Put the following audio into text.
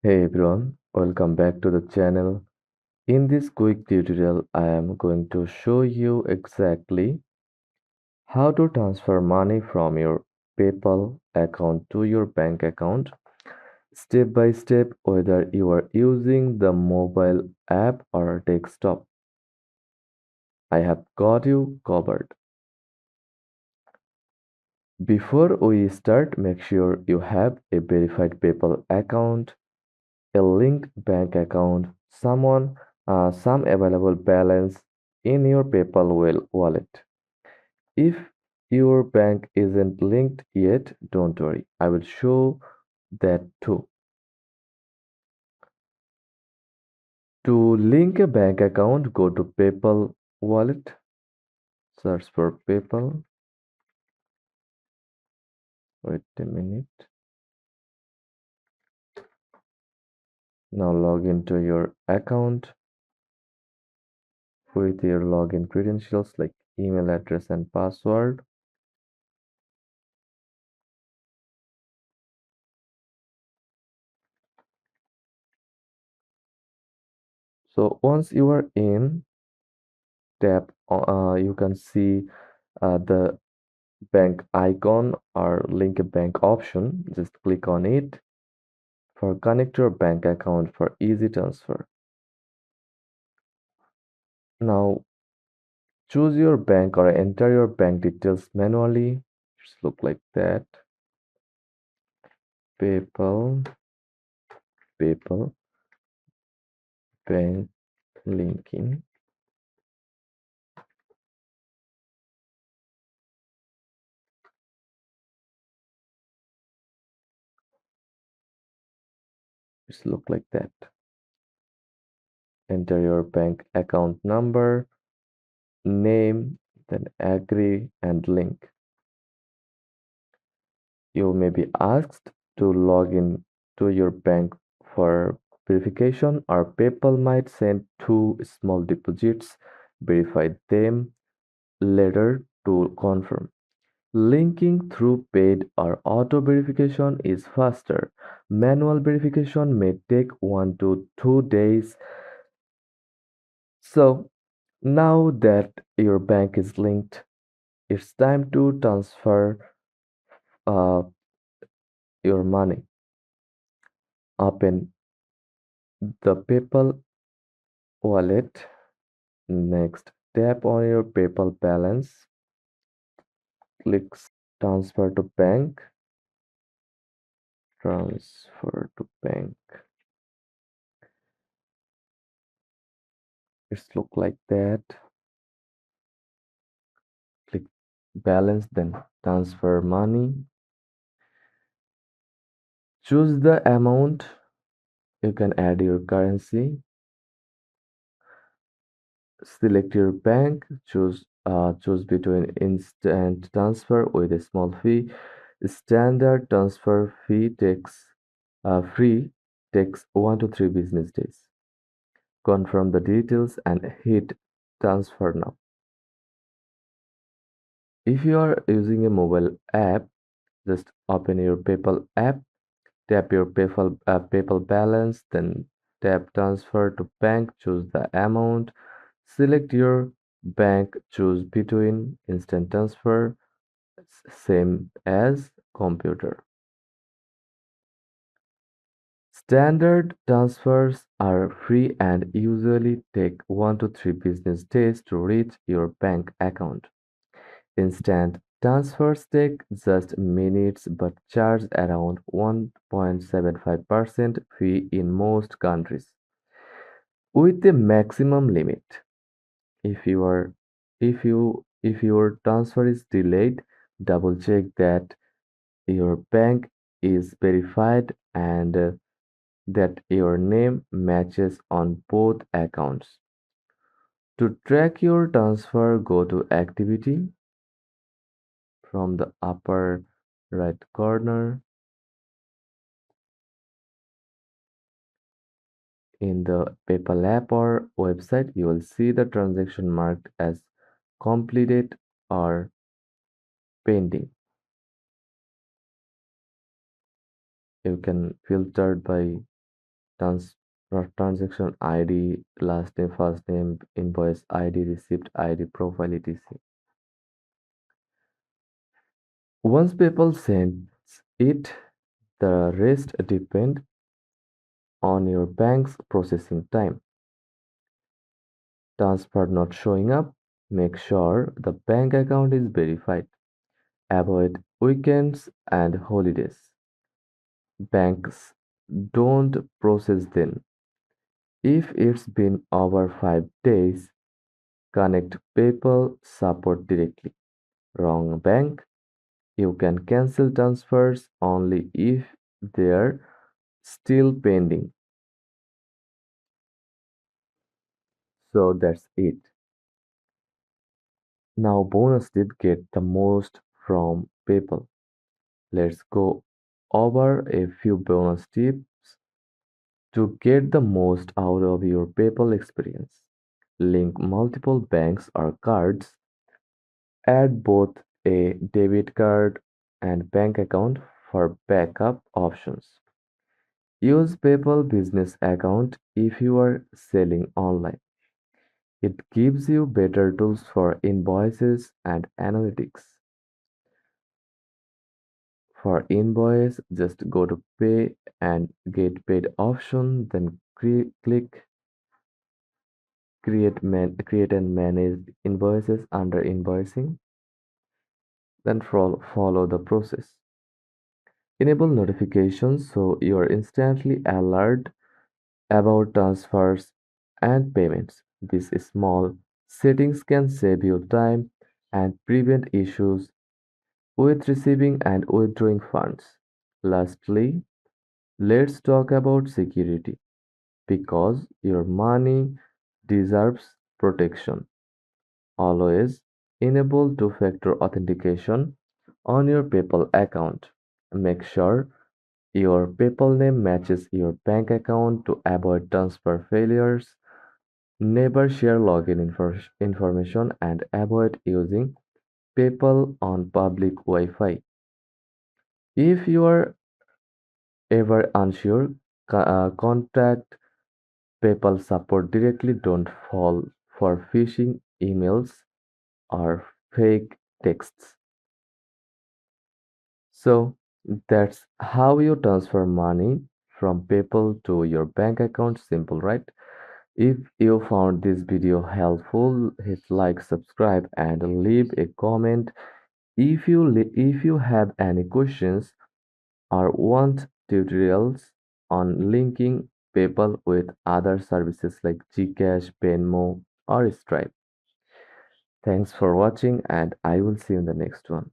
Hey everyone, welcome back to the channel. In this quick tutorial, I am going to show you exactly how to transfer money from your PayPal account to your bank account step by step, whether you are using the mobile app or desktop. I have got you covered. Before we start, make sure you have a verified PayPal account, a linked bank account, some available balance in your PayPal wallet. If your bank isn't linked yet, don't worry. I will show that too. To link a bank account, go to PayPal wallet, search for PayPal. Wait a minute. Now log into your account with your login credentials like email address and password. So once you are in, you can see the bank icon or link a bank option. Just click on it for connect your bank account for easy transfer. Now choose your bank or enter your bank details manually. Just look like that. PayPal, PayPal, bank linking. Just look like that. Enter your bank account number, name, then agree and link. You may be asked to log in to your bank for verification, or PayPal might send two small deposits. Verify them later to confirm. Linking through paid or auto verification is faster. Manual verification may take 1 to 2 days. So now that your bank is linked, it's time to transfer uh, your money. Open the PayPal wallet. Next, tap on your PayPal balance. Click transfer to bank. Transfer to bank. It's look like that. Click balance, then transfer money. Choose the amount. You can add your currency. Select your bank. Choose between instant transfer with a small fee. Standard transfer free takes 1 to 3 business days. Confirm the details and hit transfer now. If you are using a mobile app, just open your PayPal app, tap your PayPal balance, then tap transfer to bank, choose the amount, select your bank, choose between instant transfer, same as computer. Standard transfers are free and usually take 1 to 3 business days to reach your bank account. Instant transfers take just minutes but charge around 1.75% fee in most countries, with a maximum limit. If you are if your transfer is delayed, double check that your bank is verified and that your name matches on both accounts. To track your transfer, go to Activity from the upper right corner. In the PayPal app or website, you will see the transaction marked as completed or pending. You can filter by trans- transaction ID, last name, first name, invoice ID, receipt ID, profile, etc. Once PayPal sends it, the rest depend on your bank's processing time. Transfer not showing up, make sure the bank account is verified. Avoid weekends and holidays. Banks don't process them. If it's been over 5 days, connect PayPal support directly. Wrong bank, you can cancel transfers only if they're still pending. So that's it. Now bonus tip, get the most from PayPal. Let's go over a few bonus tips to get the most out of your PayPal experience. Link multiple banks or cards. Add both a debit card and bank account for backup options. Use PayPal business account if you are selling online. It gives you better tools for invoices and analytics. For invoice, just go to pay and get paid option, then click create and manage invoices under invoicing, then follow the process. Enable notifications so you are instantly alert about transfers and payments. These small settings can save you time and prevent issues with receiving and withdrawing funds. Lastly, let's talk about security because your money deserves protection. Always enable two-factor authentication on your PayPal account. Make sure your PayPal name matches your bank account to avoid transfer failures. Never share login information and avoid using PayPal on public Wi-Fi. If you are ever unsure, contact PayPal support directly. Don't fall for phishing emails or fake texts. So that's how you transfer money from PayPal to your bank account. Simple, right? If you found this video helpful, hit like, subscribe, and leave a comment. If you have any questions or want tutorials on linking PayPal with other services like Gcash, Venmo, or Stripe. Thanks for watching, and I will see you in the next one.